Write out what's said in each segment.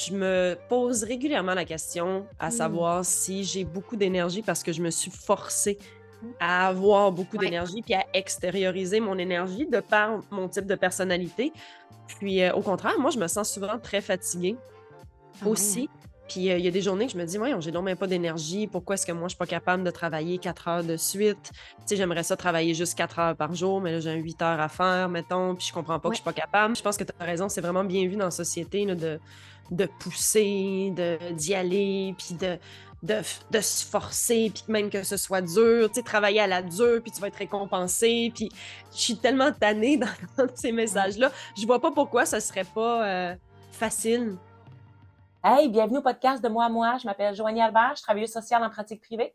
Je me pose régulièrement la question à Mmh. savoir si j'ai beaucoup d'énergie parce que je me suis forcée Mmh. à avoir beaucoup Ouais. d'énergie puis à extérioriser mon énergie de par mon type de personnalité. Puis, au contraire, moi, je me sens souvent très fatiguée Ah ouais, hein? aussi. Puis, il y a des journées que je me dis: «Voyons, j'ai donc même pas d'énergie. Pourquoi est-ce que moi, je suis pas capable de travailler 4 heures de suite?» Tu sais, j'aimerais ça travailler juste 4 heures par jour, mais là, j'ai un 8 heures à faire, mettons, puis je comprends pas que je Ouais. suis pas capable. Je pense que tu as raison, c'est vraiment bien vu dans la société, là, de pousser, d'y aller, puis de se forcer, puis même que ce soit dur, tu sais, travailler à la dure, puis tu vas être récompensé. Puis je suis tellement tannée d'entendre ces Ouais. messages-là. Je vois pas pourquoi ça serait pas, facile. Hey, bienvenue au podcast de Moi à Moi. Je m'appelle Joanie Albert, je suis travailleuse sociale en pratique privée.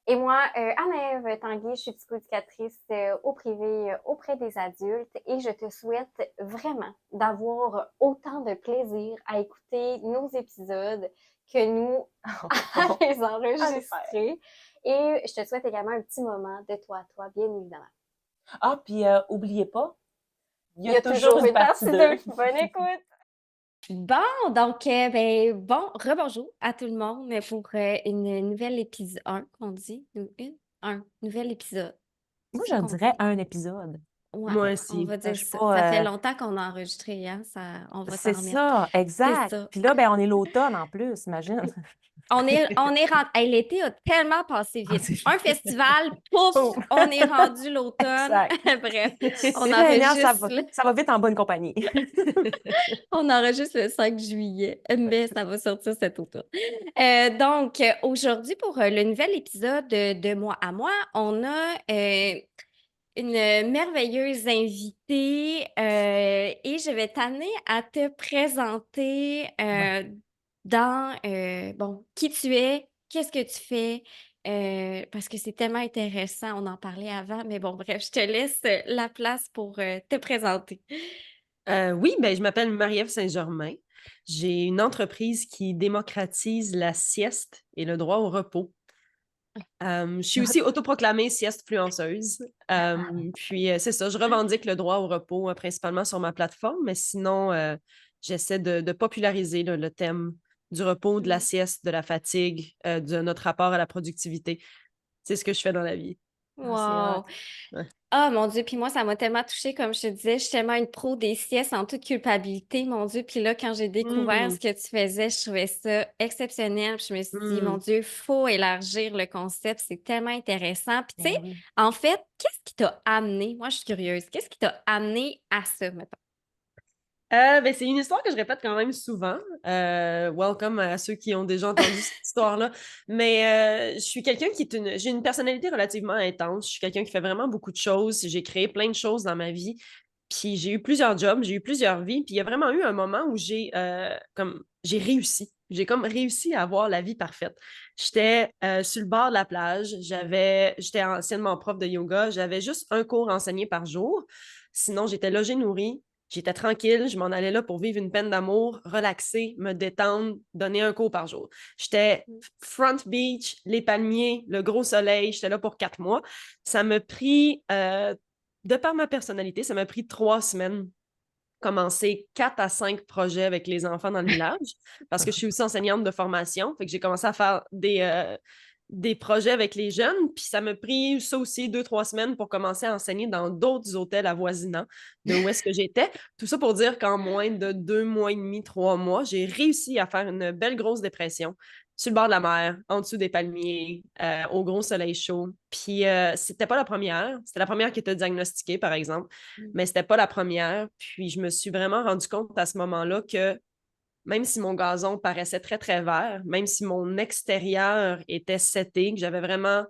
Et moi, Anne-Ève Tanguy, je suis psychoéducatrice au privé auprès des adultes et je te souhaite vraiment d'avoir autant de plaisir à écouter nos épisodes que nous à les enregistrer. Et je te souhaite également un petit moment de toi à toi, bien évidemment. Ah, puis oubliez pas, il Il y y a a toujours toujours une une partie partie 2. 2. Bonne écoute! Bon, donc, rebonjour à tout le monde pour une nouvelle épisode 1, qu'on dit, un nouvel épisode. Moi, C'est je ça qu'on dirais dit? un épisode. Ouais, Moi on aussi. va Je dire suis ça. Ça fait pas. longtemps qu'on a enregistré, hein? On va s'en C'est remettre. ça, C'est exact. ça. Puis là, ben, on est l'automne en plus, imagine. On est rendu. Hey, l'été a tellement passé Ah, vite. c'est Un festival, pouf, Oh, on est rendu l'automne. exact. Bref, on Seigneur, enregistre, ça va vite en bonne compagnie. on enregistre le 5 juillet, mais ça va sortir cet automne. Donc, aujourd'hui, pour le nouvel épisode de Moi à moi, on a une merveilleuse invitée et je vais t'amener à te présenter Ouais. bon, qui tu es, qu'est-ce que tu fais, parce que c'est tellement intéressant, on en parlait avant, mais bon, bref, je te laisse la place pour te présenter. Oui, ben, je m'appelle Marie-Ève Saint-Germain. J'ai une entreprise qui démocratise la sieste et le droit au repos. Je suis aussi autoproclamée sieste-fluenceuse. Puis, c'est ça, je revendique le droit au repos, principalement sur ma plateforme, mais sinon, j'essaie de populariser là, le thème du repos, de la Mm. sieste, de la fatigue, de notre rapport à la productivité. C'est ce que je fais dans la vie. Ah, c'est hot. Wow! Ouais. Ah mon Dieu, puis moi, ça m'a tellement touchée, comme je te disais, je suis tellement une pro des siestes en toute culpabilité, mon Dieu. Puis là, quand j'ai découvert Mmh, ce que tu faisais, je trouvais ça exceptionnel. Puis je me suis dit, mon mmh. Dieu, faut élargir le concept, c'est tellement intéressant. Puis tu Ben sais, oui. en fait, qu'est-ce qui t'a amené? Moi, je suis curieuse. Qu'est-ce qui t'a amené à ça, mettons? Ben, c'est une histoire que je répète quand même souvent. Welcome à ceux qui ont déjà entendu cette histoire-là. Mais je suis quelqu'un j'ai une personnalité relativement intense. Je suis quelqu'un qui fait vraiment beaucoup de choses. J'ai créé plein de choses dans ma vie. Puis j'ai eu plusieurs jobs, j'ai eu plusieurs vies. Puis il y a vraiment eu un moment où j'ai réussi. J'ai comme réussi à avoir la vie parfaite. J'étais sur le bord de la plage. J'étais anciennement prof de yoga. J'avais juste un cours enseigné par jour. Sinon, j'étais logée, nourrie. J'étais tranquille, je m'en allais là pour vivre une peine d'amour, relaxer, me détendre, donner un cours par jour. J'étais front beach, les palmiers, le gros soleil, j'étais là pour 4 mois. Ça m'a pris, de par ma personnalité, ça m'a pris 3 semaines commencer 4 à 5 projets avec les enfants dans le village parce que je suis aussi enseignante de formation. Fait que j'ai commencé à faire des projets avec les jeunes, puis ça m'a pris ça aussi 2, 3 semaines pour commencer à enseigner dans d'autres hôtels avoisinants de où est-ce que j'étais. Tout ça pour dire qu'en moins de 2 mois et demi, 3 mois, j'ai réussi à faire une belle grosse dépression sur le bord de la mer, en dessous des palmiers, au gros soleil chaud. Puis c'était pas la première. C'était la première qui était diagnostiquée, par exemple, mais c'était pas la première. Puis je me suis vraiment rendu compte à ce moment-là que même si mon gazon paraissait très, très vert, même si mon extérieur était seté, que j'avais vraiment,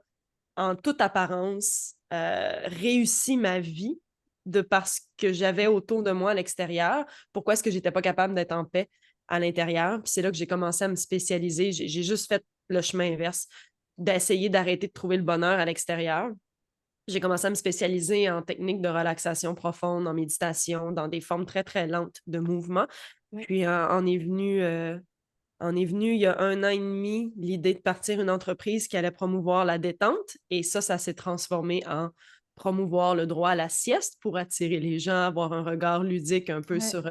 en toute apparence, réussi ma vie de parce que j'avais autour de moi à l'extérieur, pourquoi est-ce que j'étais pas capable d'être en paix à l'intérieur? Puis c'est là que j'ai commencé à me spécialiser. J'ai juste fait le chemin inverse, d'essayer d'arrêter de trouver le bonheur à l'extérieur. J'ai commencé à me spécialiser en techniques de relaxation profonde, en méditation, dans des formes très, très lentes de mouvement. Oui. Puis en est venu il y a 1 an et demi l'idée de partir une entreprise qui allait promouvoir la détente. Et ça s'est transformé en promouvoir le droit à la sieste pour attirer les gens, avoir un regard ludique un peu Ouais. sur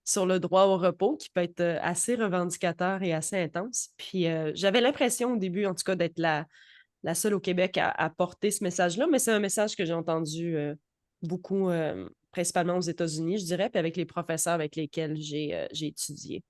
sur le droit au repos qui peut être assez revendicateur et assez intense. Puis j'avais l'impression au début, en tout cas, d'être la seule au Québec à porter ce message-là, mais c'est un message que j'ai entendu beaucoup, principalement aux États-Unis, je dirais, puis avec les professeurs avec lesquels j'ai étudié.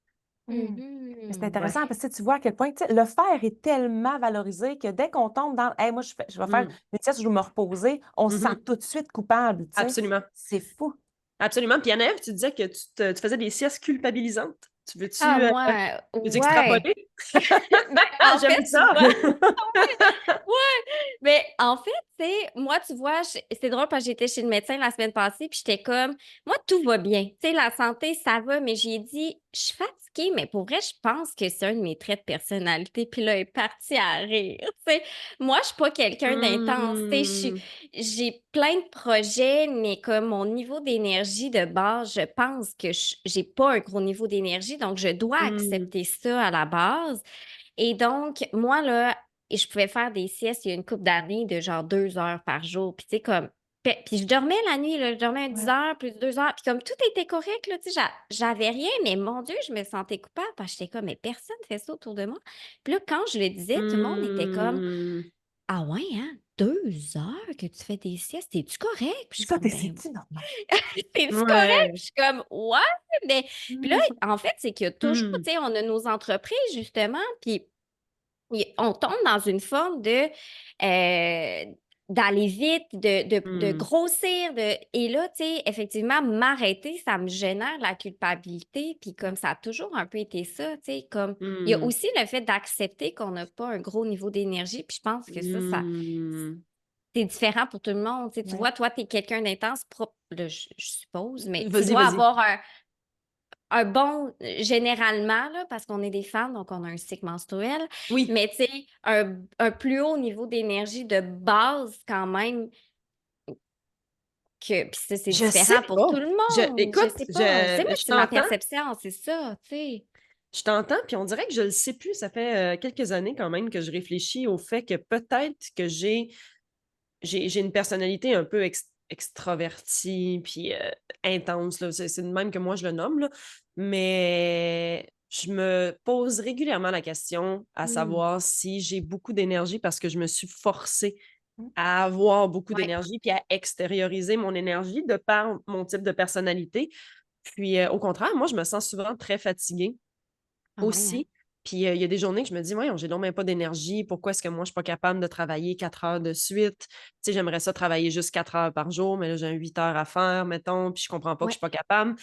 C'est Ouais. intéressant parce que tu vois à quel point tu sais, le faire est tellement valorisé que dès qu'on tombe dans hey, moi, je vais faire Mm. une sieste, je vais me reposer, on se sent Mhm. tout de suite coupable. Tu sais. Absolument. C'est fou. Absolument. Puis Anne-Ève, tu disais que tu faisais des siestes culpabilisantes. Tu Ah, veux-tu moi, veux-tu ouais. extrapoler? Ben, en fait, J'aime tu ça. vois, mais en fait, tu sais, moi, tu vois, c'est drôle parce que j'étais chez le médecin la semaine passée, puis j'étais comme, moi, tout va bien. Tu sais, la santé, ça va, mais j'ai dit, je suis fatiguée, mais pour vrai, je pense que c'est un de mes traits de personnalité. Puis là, elle est partie à rire. Tu sais, moi, je suis pas quelqu'un d'intense. Tu sais, Mm. j'ai plein de projets, mais comme mon niveau d'énergie de base, je pense que j'ai pas un gros niveau d'énergie, donc je dois Mm. accepter ça à la base. Et donc, moi, là, et je pouvais faire des siestes il y a une couple d'années de genre 2 heures par jour. Puis, tu sais, comme. Puis, je dormais la nuit, là, je dormais 10 Ouais. heures, plus 2 heures. Puis, comme tout était correct, là, tu sais, j'avais rien, mais mon Dieu, je me sentais coupable parce que j'étais comme, mais personne fait ça autour de moi. Puis là, quand je le disais, tout le monde était comme, Mm. ah ouais, hein, 2 heures que tu fais des siestes, es-tu correct? Puis, je suis Ça, comme, c'est ben, normal. es-tu correct? Ouais. Puis, je suis comme, ouais, mais. Puis là, en fait, c'est que toujours, Mm. tu sais, on a nos entreprises, justement, puis on tombe dans une forme de d'aller vite, de Mm. grossir, et là, tu sais, effectivement, m'arrêter, ça me génère la culpabilité, puis comme ça a toujours un peu été ça, tu sais, comme il y a Mm. aussi le fait d'accepter qu'on n'a pas un gros niveau d'énergie, puis je pense que ça Mm. c'est différent pour tout le monde, tu sais, tu Ouais. vois, toi, tu es quelqu'un d'intense, là, je suppose, mais tu Vas-y, dois vas-y. avoir un bon, généralement, là, parce qu'on est des femmes, donc on a un cycle menstruel, Oui. mais tu sais, un plus haut niveau d'énergie de base quand même, puis ça, c'est Je sais différent pour pas. tout le monde. Je Écoute, sais pas. C'est moi, je c'est ma t'entends. perception, c'est ça, tu sais. Je t'entends, puis on dirait que je le sais plus. Ça fait quelques années quand même que je réfléchis au fait que peut-être que j'ai une personnalité un peu extravertie, puis intense, là. C'est de même que moi je le nomme, là. Mais je me pose régulièrement la question à Mm. savoir si j'ai beaucoup d'énergie parce que je me suis forcée Mm. à avoir beaucoup Ouais. d'énergie puis à extérioriser mon énergie de par mon type de personnalité. Puis au contraire, moi, je me sens souvent très fatiguée Ah ouais, hein? aussi. Puis il y a des journées que je me dis, ouais, j'ai donc même pas d'énergie. Pourquoi est-ce que moi, je suis pas capable de travailler 4 heures de suite? Tu sais, j'aimerais ça travailler juste 4 heures par jour, mais là, j'ai un 8 heures à faire, mettons, puis je comprends pas que je Ouais. suis pas capable.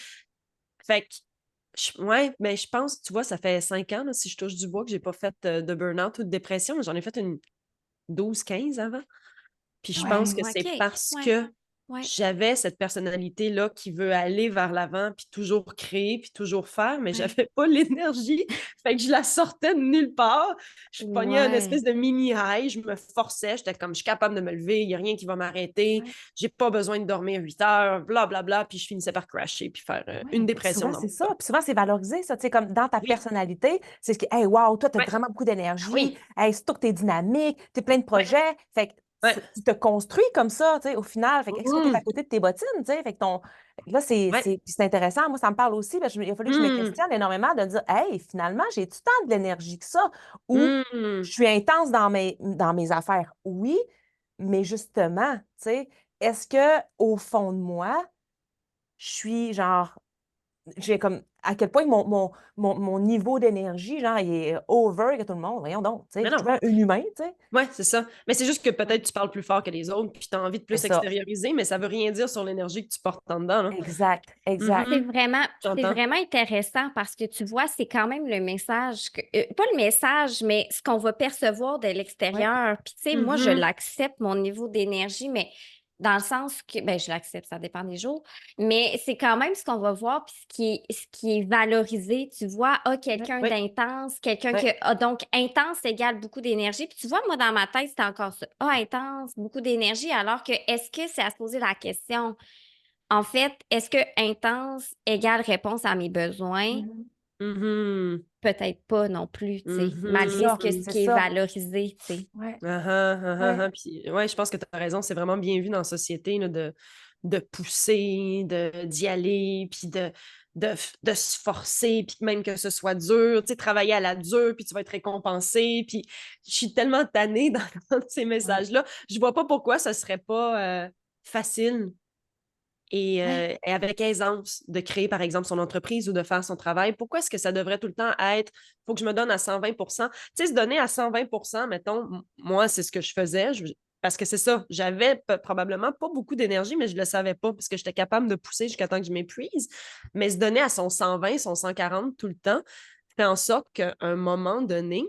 Fait que, ouais, mais je pense, tu vois, ça fait 5 ans, là, si je touche du bois, que j'ai pas fait de burn-out ou de dépression, mais j'en ai fait une 12-15 avant. Puis je pense que c'est OK. parce Ouais. que Ouais. j'avais cette personnalité-là qui veut aller vers l'avant, puis toujours créer, puis toujours faire, mais Ouais. j'avais pas l'énergie. Fait que je la sortais de nulle part. Je pognais un Ouais. espèce de mini high, je me forçais, j'étais comme, je suis capable de me lever, il y a rien qui va m'arrêter, Ouais. j'ai pas besoin de dormir 8 heures, blablabla, bla, bla, puis je finissais par crasher, puis faire une Ouais. Puis dépression souvent, dans c'est mon ça. cas. Puis souvent, c'est valorisé, ça. Tu sais, comme dans ta Oui, personnalité, c'est ce qui, hey, wow, toi, tu as ouais, vraiment beaucoup d'énergie. oui, Hey, surtout que tu es dynamique, tu es plein de ouais, projets. Fait que ouais. tu te construis comme ça, tu sais, au final. Fait que est-ce que tu es à Mhm. côté de tes bottines, tu sais? Fait que là, Ouais. puis c'est intéressant. Moi, ça me parle aussi. Parce il a fallu que je me Mhm. questionne énormément de dire, hey, finalement, j'ai-tu tant de l'énergie que ça? Ou je Mhm. suis intense dans mes affaires? Oui, mais justement, tu sais, est-ce que au fond de moi, je suis genre j'ai comme à quel point mon niveau d'énergie, genre, il est over que tout le monde. Voyons donc, tu sais, Mais je suis non. un humain, tu sais. Ouais, c'est ça. Mais c'est juste que Ouais. peut-être tu parles plus fort que les autres, puis tu as envie de C'est plus ça. extérioriser, mais ça veut rien dire sur l'énergie que tu portes en dedans, là. Exact, exact. C'est Mhm. vraiment, c'est J'entends. vraiment intéressant parce que tu vois, c'est quand même le message, pas le message, mais ce qu'on va percevoir de Ouais. l'extérieur. Puis, tu sais, moi, je Mhm. l'accepte, mon niveau d'énergie, mais dans le sens que, ben, je l'accepte, ça dépend des jours, mais c'est quand même ce qu'on va voir, puis ce qui est valorisé. Tu vois, Ouais. quelqu'un Oui, d'intense, quelqu'un qui oui. a, donc, intense égale beaucoup d'énergie. Puis, tu vois, moi, dans ma tête, c'était encore ça. Ah, intense, beaucoup d'énergie, alors que est-ce que c'est à se poser la question? En fait, est-ce que intense égale réponse à mes besoins? Mhm. Mhm. Peut-être pas non plus, tu sais, C'est malgré Mhm. ça, ce c'est qui est ça. valorisé, tu sais. Ouais, Ah ah, ah ah ouais. ah. Puis, ouais, je pense que tu as raison, c'est vraiment bien vu dans la société là, de pousser, d'y aller, puis de se forcer, puis même que ce soit dur, tu sais, travailler à la dure, puis tu vas être récompensé, puis je suis tellement tannée dans ces messages-là. Je vois pas pourquoi ce serait pas facile Ouais. et avec aisance de créer, par exemple, son entreprise ou de faire son travail. Pourquoi est-ce que ça devrait tout le temps être, faut que je me donne à 120 Tu sais, se donner à 120 mettons, moi, c'est ce que je faisais. Parce que c'est ça, j'avais probablement pas beaucoup d'énergie, mais je le savais pas parce que j'étais capable de pousser jusqu'à temps que je m'épuise. Mais se donner à son 120, son 140 tout le temps fait en sorte qu'à un moment donné,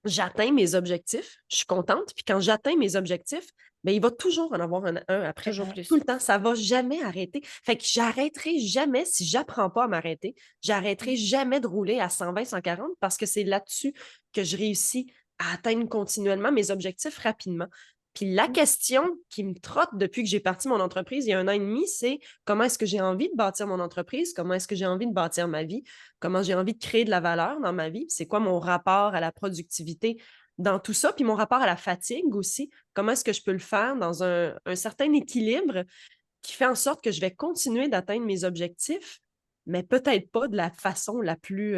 j'atteins mes objectifs, je suis contente. Puis quand j'atteins mes objectifs, ben, il va toujours en avoir un après. Toujours Tout plus. le temps, ça va jamais arrêter. Fait que j'arrêterai jamais, si j'apprends pas à m'arrêter, j'arrêterai jamais de rouler à 120, 140 parce que c'est là-dessus que je réussis à atteindre continuellement mes objectifs rapidement. Puis la question qui me trotte depuis que j'ai parti mon entreprise il y a 1 an et demi, c'est comment est-ce que j'ai envie de bâtir mon entreprise, comment est-ce que j'ai envie de bâtir ma vie, comment j'ai envie de créer de la valeur dans ma vie, c'est quoi mon rapport à la productivité dans tout ça, puis mon rapport à la fatigue aussi, comment est-ce que je peux le faire dans un certain équilibre qui fait en sorte que je vais continuer d'atteindre mes objectifs, mais peut-être pas de la façon la plus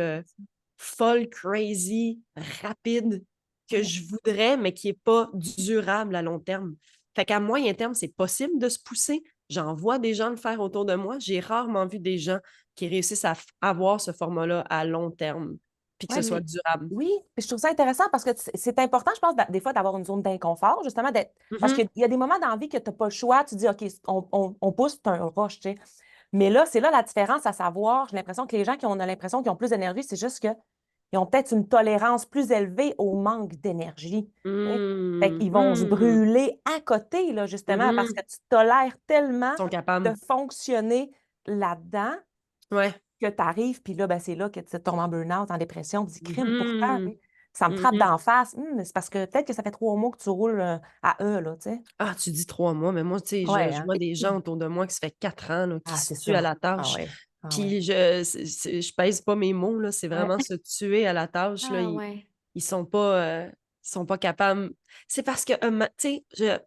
folle, crazy, rapide que Ouais. je voudrais, mais qui n'est pas durable à long terme. Fait qu'à moyen terme, c'est possible de se pousser. J'en vois des gens le faire autour de moi. J'ai rarement vu des gens qui réussissent à avoir ce format-là à long terme, puis que Ouais, ce soit puis durable. oui, puis je trouve ça intéressant parce que c'est important, je pense, des fois, d'avoir une zone d'inconfort, justement, d'être. Parce Mhm. qu'il y a des moments dans la vie que tu n'as pas le choix, tu dis, OK, on pousse, c'est un rush, tu sais. Mais là, c'est là la différence à savoir. J'ai l'impression que les gens on a l'impression qu'ils ont plus d'énergie, c'est juste qu'ils ont peut-être une tolérance plus élevée au manque d'énergie. Tu sais. Fait qu'ils vont se Mhm. brûler à côté, là, justement, parce Mhm. que tu tolères tellement Ils sont de capables. fonctionner là-dedans Ouais. que tu arrives, puis là, ben, c'est là que tu tombes en burn-out, en dépression, puis tu dis, crime, pourquoi? Mhm. Tu sais? Ça me frappe Mhm. d'en face. C'est parce que peut-être que ça fait 3 mois que tu roules à eux, là, tu sais. Ah, tu dis 3 mois, mais moi, tu sais, Ouais, je hein? vois des gens autour de moi qui ça fait 4 ans là, qui Ah, se c'est tuent à ça. la Ah tâche. ouais. Ah ouais. Puis je pèse pas mes mots, là, c'est Ouais. vraiment se tuer à la tâche. Là, Ah ouais. ils sont pas capables. C'est parce que, tu sais,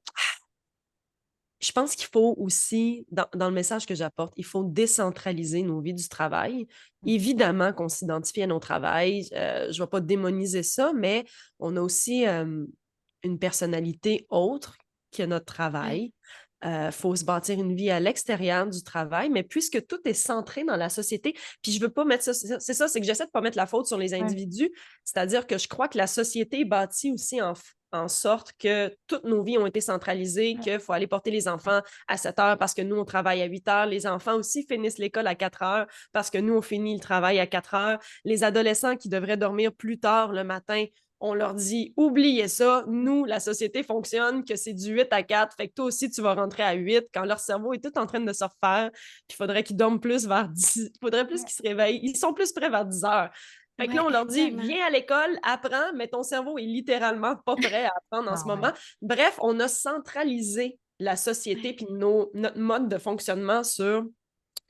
je pense qu'il faut aussi, dans le message que j'apporte, il faut décentraliser nos vies du travail. Évidemment qu'on s'identifie à nos travails. Je ne vais pas démoniser ça, mais on a aussi une personnalité autre que notre Ouais. travail. Il faut se bâtir une vie à l'extérieur du travail, mais puisque tout est centré dans la société, puis je veux pas mettre ça, c'est ça, c'est que j'essaie de pas mettre la faute sur les Ouais. individus, c'est-à-dire que je crois que la société est bâtie aussi en sorte que toutes nos vies ont été centralisées, qu'il faut aller porter les enfants à 7 heures parce que nous, on travaille à 8 heures. Les enfants aussi finissent l'école à 4 heures parce que nous, on finit le travail à 4 heures. Les adolescents qui devraient dormir plus tard le matin, on leur dit, oubliez ça, nous, la société fonctionne, que c'est du 8 à 4, fait que toi aussi, tu vas rentrer à 8 quand leur cerveau est tout en train de se refaire, puis il faudrait qu'ils dorment plus vers 10, il faudrait plus Ouais. qu'ils se réveillent, ils sont plus prêts vers 10 heures. Fait que là, Ouais, on leur dit, tellement. viens à l'école, apprends, mais ton cerveau est littéralement pas prêt à apprendre en Ah ce ouais. moment. Bref, on a centralisé la société Ouais. puis notre mode de fonctionnement sur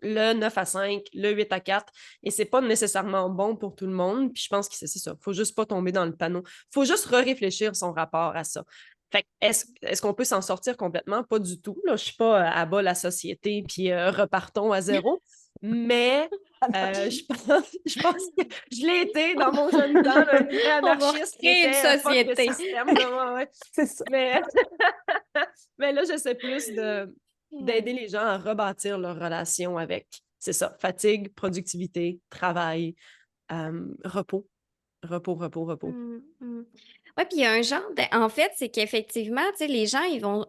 le 9 à 5, le 8 à 4, et c'est pas nécessairement bon pour tout le monde, puis je pense que c'est ça. Faut juste pas tomber dans le panneau. Faut juste réfléchir son rapport à ça. Fait que est-ce qu'on peut s'en sortir complètement? Pas du tout. Là. Je suis pas à bas la société, puis repartons à zéro. Mais je pense que je l'ai été dans mon jeune temps, là, une vraie On va anarchiste qui recréer une était fuck le société. système. Là, ouais. C'est ça. Mais, mais là, j'essaie plus Ouais. d'aider les gens à rebâtir leur relation avec, c'est ça, fatigue, productivité, travail, repos, repos, repos, repos. Ouais, puis il y a un genre en fait, c'est qu'effectivement, tu sais, les gens,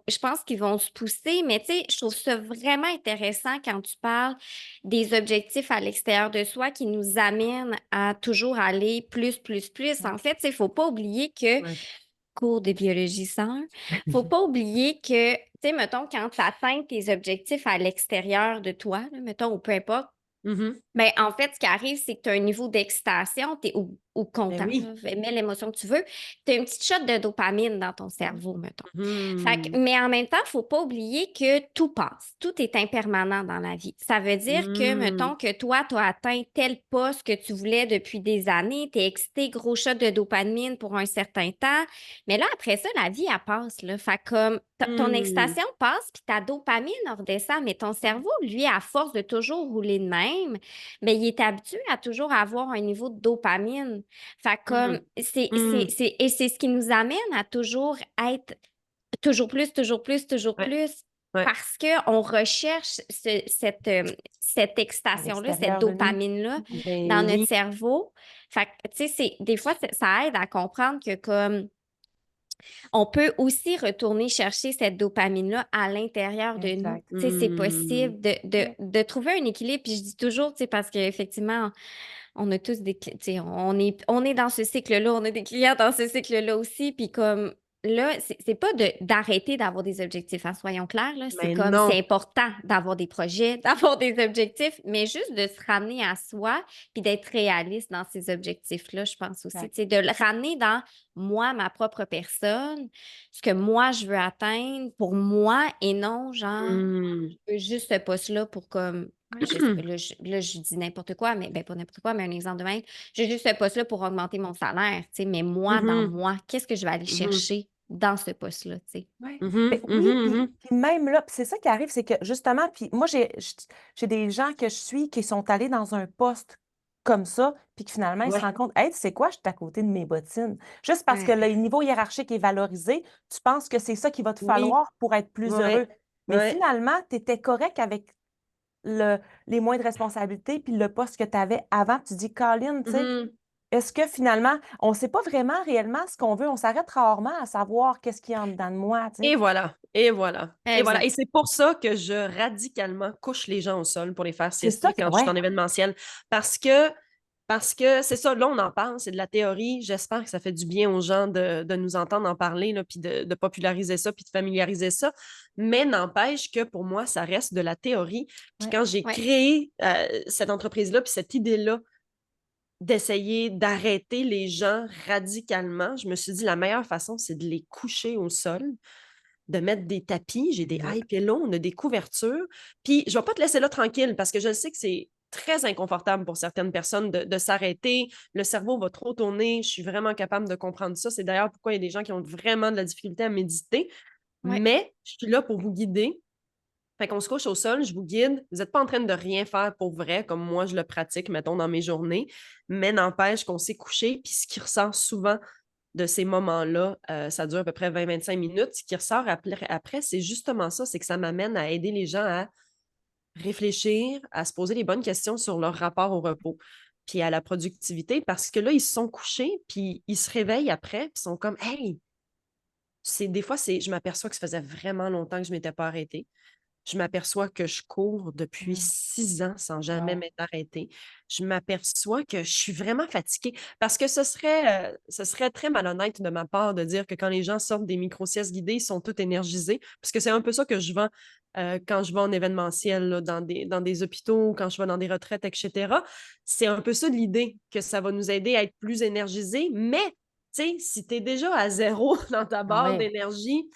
je pense qu'ils vont se pousser, mais tu sais, je trouve ça vraiment intéressant quand tu parles des objectifs à l'extérieur de soi qui nous amènent à toujours aller plus, plus, plus. En fait, tu sais, il faut pas oublier que Ouais. cours de biologie 101. Faut pas oublier que, tu sais, mettons, quand tu atteins tes objectifs à l'extérieur de toi, là, mettons, ou peu importe, Mhm. Ben, en fait, ce qui arrive, c'est que tu as un niveau d'excitation ou Ben content, oui. là, mets l'émotion que tu veux. Tu as une petite shot de dopamine dans ton cerveau, mettons. Fait que, Mhm. mais en même temps, il ne faut pas oublier que tout passe. Tout est impermanent dans la vie. Ça veut dire que, Mhm. mettons, que toi, tu as atteint tel poste que tu voulais depuis des années, tu es excité, gros shot de dopamine pour un certain temps. Mais là, après ça, la vie, elle passe, là. Fait que comme ton Mhm. excitation passe, puis ta dopamine redescend. Mais ton cerveau, lui, à force de toujours rouler de même, mais il est habitué à toujours avoir un niveau de dopamine. Fait que comme, Mhm. Mhm. et c'est ce qui nous amène à toujours être toujours plus, toujours plus, toujours Ouais, plus, ouais. parce qu'on recherche cette À excitation-là, cette l'extérieur de nous. dopamine-là Ben dans notre oui. cerveau. Fait que, tu sais, des fois, ça aide à comprendre que comme on peut aussi retourner chercher cette dopamine-là à l'intérieur de nous. Exact. Tu sais, c'est Mhm. possible de trouver un équilibre. Puis je dis toujours, tu sais, parce qu'effectivement, on a tous tu sais, on est dans ce cycle-là, on a des clients dans ce cycle-là aussi. Puis comme là, c'est pas d'arrêter d'avoir des objectifs, hein, soyons clairs, là. C'est Mais comme, c'est non. important d'avoir des projets, d'avoir des objectifs, mais juste de se ramener à soi puis d'être réaliste dans ces objectifs-là, je pense aussi. Exact. Tu sais, de le ramener dans moi, ma propre personne, ce que moi, je veux atteindre pour moi et non, genre, Mhm. je veux juste ce poste-là pour comme, je sais pas, là, je dis n'importe quoi, mais ben, pas n'importe quoi, mais un exemple de même. J'ai juste ce poste-là pour augmenter mon salaire, tu sais, mais moi, dans Mhm. moi, qu'est-ce que je vais aller Mhm. chercher dans ce poste-là, tu sais? Ouais. Ben Mhm. oui, Mhm. Mhm. puis même là, puis c'est ça qui arrive, c'est que justement, puis moi, j'ai des gens que je suis qui sont allés dans un poste comme ça, puis que finalement, ils se Ouais, rendent compte, hey, tu sais quoi, je suis à côté de mes bottines. Juste parce que Ouais, le niveau hiérarchique est valorisé, tu penses que c'est ça qu'il va te oui, falloir pour être plus ouais, heureux. Mais ouais. finalement, tu étais correct avec le, les moins de responsabilités, puis le poste que tu avais avant. Tu dis, Colin, tu sais, Mhm. est-ce que finalement, on ne sait pas vraiment réellement ce qu'on veut? On s'arrête rarement à savoir qu'est-ce qu'il y a en dedans de moi, tu sais. Et voilà, et voilà, et voilà. Et exact. c'est pour ça que je radicalement couche les gens au sol pour les faire C'est ça siester que, quand je suis ouais, en événementiel. Parce que, parce que c'est ça, là, on en parle, c'est de la théorie. J'espère que ça fait du bien aux gens de nous entendre en parler, là, puis de populariser ça, puis de familiariser ça. Mais n'empêche que pour moi, ça reste de la théorie. Puis ouais, quand j'ai Ouais. créé cette entreprise-là, puis cette idée-là, d'essayer d'arrêter les gens radicalement, je me suis dit la meilleure façon, c'est de les coucher au sol, de mettre des tapis. J'ai des high exact. pillows, on a des couvertures. Puis je vais pas te laisser là tranquille parce que je sais que c'est très inconfortable pour certaines personnes de s'arrêter. Le cerveau va trop tourner. Je suis vraiment capable de comprendre ça. C'est d'ailleurs pourquoi il y a des gens qui ont vraiment de la difficulté à méditer. Ouais. Mais je suis là pour vous guider. Fait qu'on se couche au sol, je vous guide. Vous n'êtes pas en train de rien faire pour vrai, comme moi je le pratique, mettons, dans mes journées. Mais n'empêche qu'on s'est couché. Puis ce qui ressort souvent de ces moments-là, ça dure à peu près 20-25 minutes. Ce qui ressort après, c'est justement ça, c'est que ça m'amène à aider les gens à réfléchir, à se poser les bonnes questions sur leur rapport au repos, puis à la productivité, parce que là, ils se sont couchés, puis ils se réveillent après, puis ils sont comme, hey, des fois, je m'aperçois que ça faisait vraiment longtemps que je ne m'étais pas arrêtée. Je m'aperçois que je cours depuis Mm. 6 ans sans jamais Wow. m'être arrêtée. Je m'aperçois que je suis vraiment fatiguée parce que ce serait très malhonnête de ma part de dire que quand les gens sortent des micro-siestes guidées, ils sont tous énergisés, parce que c'est un peu ça que je vends quand je vais en événementiel, là, dans des hôpitaux, quand je vais dans des retraites, etc. C'est un peu ça de l'idée, que ça va nous aider à être plus énergisés, mais tu sais, si tu es déjà à zéro dans ta Ah barre ouais. d'énergie,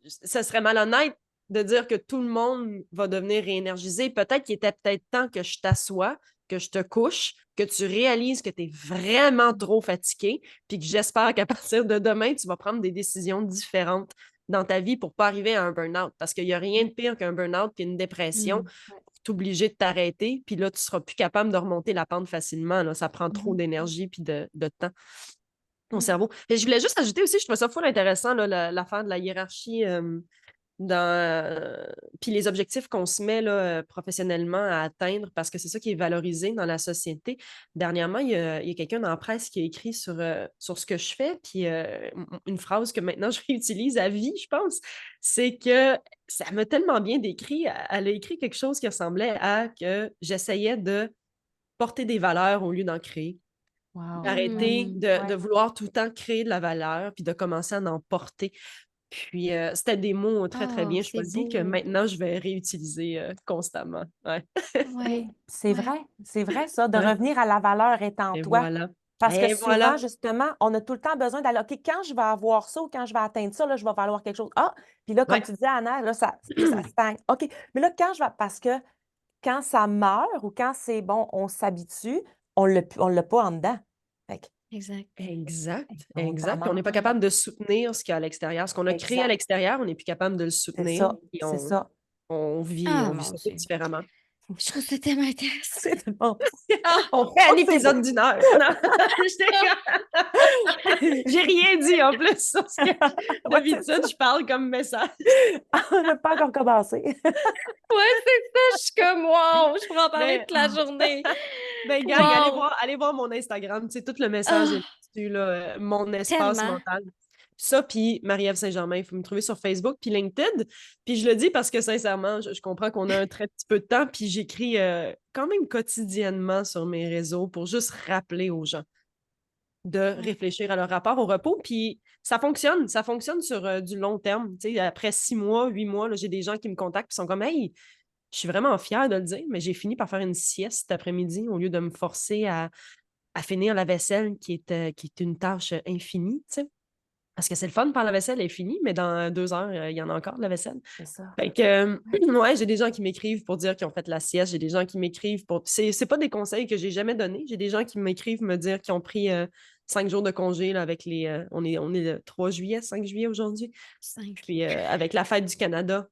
ce serait malhonnête de dire que tout le monde va devenir réénergisé. Peut-être qu'il était peut-être temps que je t'assoie, que je te couche, que tu réalises que tu es vraiment trop fatigué, puis que j'espère qu'à partir de demain, tu vas prendre des décisions différentes dans ta vie pour pas arriver à un burn-out. Parce qu'il n'y a rien de pire qu'un burn-out puis une dépression Mm. pour t'obliger de t'arrêter, puis là, tu seras plus capable de remonter la pente facilement. Là. Ça prend trop Mhm. d'énergie puis de temps. Ton Ouais. cerveau. Et je voulais juste ajouter aussi, je trouve ça full intéressant, là, l'affaire de la hiérarchie puis les objectifs qu'on se met là, professionnellement à atteindre, parce que c'est ça qui est valorisé dans la société. Dernièrement, il y a quelqu'un dans la presse qui a écrit sur ce que je fais, puis une phrase que maintenant je réutilise à vie, je pense, c'est que ça m'a tellement bien décrit. Elle a écrit quelque chose qui ressemblait à que j'essayais de porter des valeurs au lieu d'en créer. Wow. Ouais. D'arrêter Mm. de Ouais. vouloir tout le temps créer de la valeur, puis de commencer à en porter. Puis, c'était des mots très, très Oh, bien c'est choisis que beau. maintenant, je vais réutiliser constamment. Ouais. Ouais, C'est ouais. vrai ça, de Ouais. revenir à la valeur est en Et toi. voilà. Parce que Et voilà. souvent, justement, on a tout le temps besoin d'aller, OK, quand je vais avoir ça ou quand je vais atteindre ça, là, je vais valoir quelque chose. Ah, puis là, comme Ouais. tu disais, Anna, là, ça stagne. OK, mais là, parce que quand ça meurt ou quand c'est bon, on s'habitue, on l'a pas en dedans. Fait que Exact. Exact, on est en exact. Puis on n'est pas manque. capable de soutenir ce qu'il y a à l'extérieur. Ce qu'on a créé à Exact. l'extérieur, on n'est plus capable de le C'est soutenir. ça. Puis C'est ça. on vit Ah, ça mon tout Dieu. différemment. Je trouve ça tellement intéressant. C'est tellement. On fait un Oh, c'est épisode beau. d'une heure. Non, j'ai rien dit en plus. Parce que Ouais, c'est ça. d'habitude, je parle comme message. On n'a pas encore commencé. Ouais, c'est ça. Je suis comme, wow, je pourrais en parler Mais, toute la journée. ben, gang, Wow. allez voir mon Instagram. Tu sais, tout le message est Ah, là-dessus, là, mon espace tellement. mental. Ça, puis Marie-Ève Saint-Germain, il faut me trouver sur Facebook, puis LinkedIn. Puis je le dis parce que, sincèrement, je comprends qu'on a un très petit peu de temps, puis j'écris quand même quotidiennement sur mes réseaux pour juste rappeler aux gens de réfléchir à leur rapport au repos. Puis ça fonctionne sur du long terme. Tu sais, après 6 mois, 8 mois, là, j'ai des gens qui me contactent et sont comme « Hey, je suis vraiment fière de le dire, mais j'ai fini par faire une sieste cet après-midi au lieu de me forcer à finir la vaisselle qui est une tâche infinie. » Tu sais. Parce que c'est le fun de faire la vaisselle, elle est finie, mais dans 2 heures, il y en a encore de la vaisselle. C'est ça. Fait que, ouais, j'ai des gens qui m'écrivent pour dire qu'ils ont fait la sieste. J'ai des gens qui m'écrivent pour. C'est pas des conseils que j'ai jamais donnés. J'ai des gens qui m'écrivent me dire qu'ils ont pris 5 jours de congé là, avec les. On est le 3 juillet, 5 juillet aujourd'hui. 5. Puis avec la fête du Canada,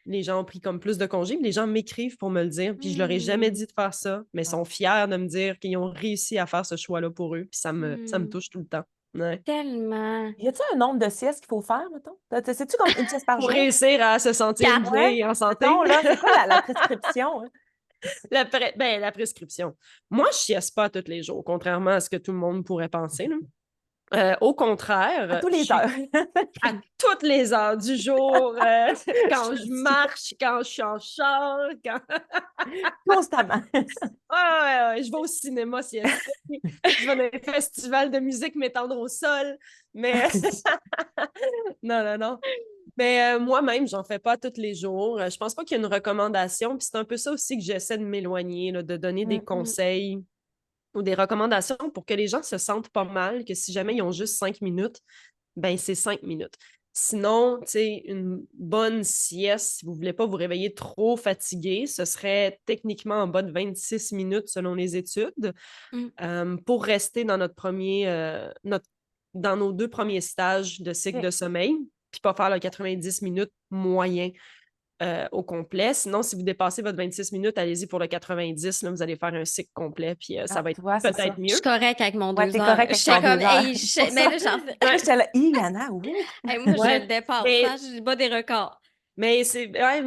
les gens ont pris comme plus de congés. Les gens m'écrivent pour me le dire. Puis je leur ai jamais dit de faire ça, mais Ah. sont fiers de me dire qu'ils ont réussi à faire ce choix-là pour eux. Puis ça me touche tout le temps. Ouais. Tellement. Y a-t-il un nombre de siestes qu'il faut faire, mettons? C'est-tu comme une sieste par Pour jour? réussir à se sentir 4. bien Ouais. et en santé. Mettons, là, c'est quoi la prescription? Hein? La prescription. Moi, je sieste pas tous les jours, contrairement à ce que tout le monde pourrait penser. Là. Au À contraire, tous je les suis heures. à toutes les heures du jour, quand je marche, quand je suis en char, quand... Constamment. Ouais, je vais au cinéma siester, je vais dans les festivals de musique m'étendre au sol, mais non. Mais moi-même, j'en fais pas tous les jours. Je pense pas qu'il y a une recommandation. Puis c'est un peu ça aussi que j'essaie de m'éloigner, là, de donner des conseils ou des recommandations pour que les gens se sentent pas mal, que si jamais ils ont juste 5 minutes, ben c'est 5 minutes. Sinon, tu sais, une bonne sieste, si vous voulez pas vous réveiller trop fatigué, ce serait techniquement en bas de 26 minutes selon les études pour rester dans dans nos 2 premiers stages de cycle de sommeil, puis pas faire le 90 minutes moyen au complet. Sinon, si vous dépassez votre 26 minutes, allez-y pour le 90. Là, vous allez faire un cycle complet, puis ça va être tu vois, c'est peut-être ça. Je mieux. suis correcte avec mon Ouais, 2 t'es heures. correct avec J'étais ton comme, 2 heures. hey, C'est pour mais ça. là, j'en fais. J'étais là, Yana, oui. Hey, moi, je Ouais, le dépasse, mais, hein, je bats des records. mais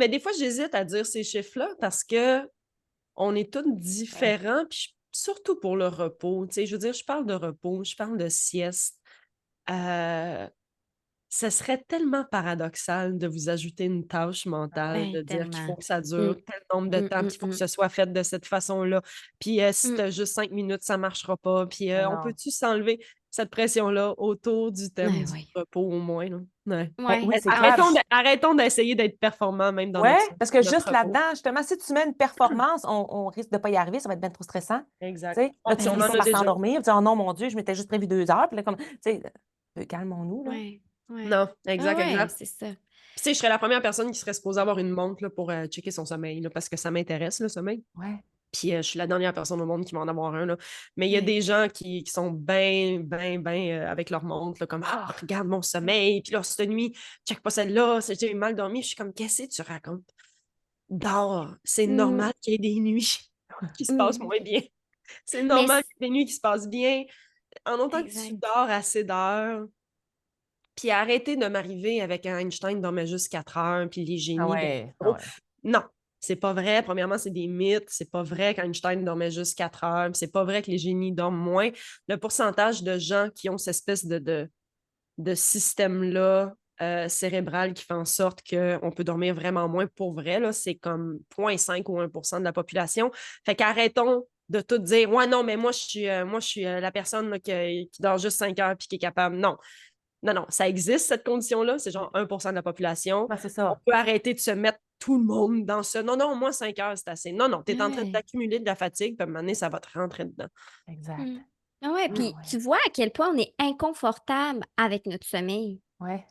des fois, j'hésite à dire ces chiffres-là parce que on est tous différents, puis surtout pour le repos. Tu sais, je veux dire, je parle de repos, je parle de sieste. Ce serait tellement paradoxal de vous ajouter une tâche mentale, Ben, de dire qu'il tellement. faut que ça dure tel nombre de temps, puis il faut que ce soit fait de cette façon-là. Puis si tu as juste 5 minutes, ça ne marchera pas. Puis on Non. peut-tu s'enlever cette pression-là autour du thème du Oui. repos au moins? Là? Ouais. Oui, c'est clair. Arrêtons d'essayer d'être performants même dans Oui, notre parce que notre juste repos. là-dedans, justement, si tu mets une performance, on risque de ne pas y arriver, ça va être bien trop stressant. Exact. Tu sais, là, tu Puis on finis en ça a par déjà. t'endormir, tu dis, oh non, mon Dieu, je m'étais juste prévu 2 heures. Puis là, comme, tu sais, calmons-nous, là. Oui. Non, Ah exact, ouais, exact. c'est ça. Puis, tu sais, je serais la première personne qui serait supposée avoir une montre là, pour checker son sommeil, là, parce que ça m'intéresse, le sommeil. Ouais. Puis, je suis la dernière personne au monde qui va en avoir un. Là. Mais il y a Ouais. des gens qui sont bien avec leur montre, là, comme Ah, regarde mon sommeil. Puis là, cette nuit, check pas celle-là. J'ai mal dormi. Je suis comme Qu'est-ce que tu racontes? Dors. C'est normal qu'il y ait des nuits qui se passent moins bien. C'est Mais normal qu'il y ait des nuits qui se passent bien. En autant que tu exact. dors assez d'heures. Puis arrêtez de m'arriver avec un Einstein dormait juste 4 heures, puis les Ah génies. ouais. Ah gros. ouais. Non, c'est pas vrai. Premièrement, c'est des mythes. C'est pas vrai qu'Einstein dormait juste 4 heures. Puis c'est pas vrai que les génies dorment moins. Le pourcentage de gens qui ont cette espèce de système-là cérébral qui fait en sorte qu'on peut dormir vraiment moins pour vrai, là, c'est comme 0,5 ou 1% de la population. Fait qu'arrêtons de tout dire « Ouais, non, mais moi, je suis la personne là, qui dort juste 5 heures puis qui est capable. » Non. Non, ça existe, cette condition-là. C'est genre 1% de la population. Ben, c'est On ça. peut arrêter de se mettre tout le monde dans ce. Non, moi, 5 heures, c'est assez. Non, tu es en train Ouais. d'accumuler de la fatigue, puis à un moment donné, ça va te rentrer dedans. Exact. Mm. Ah ouais, Ah puis ouais. tu vois à quel point on est inconfortable avec notre sommeil. Ouais.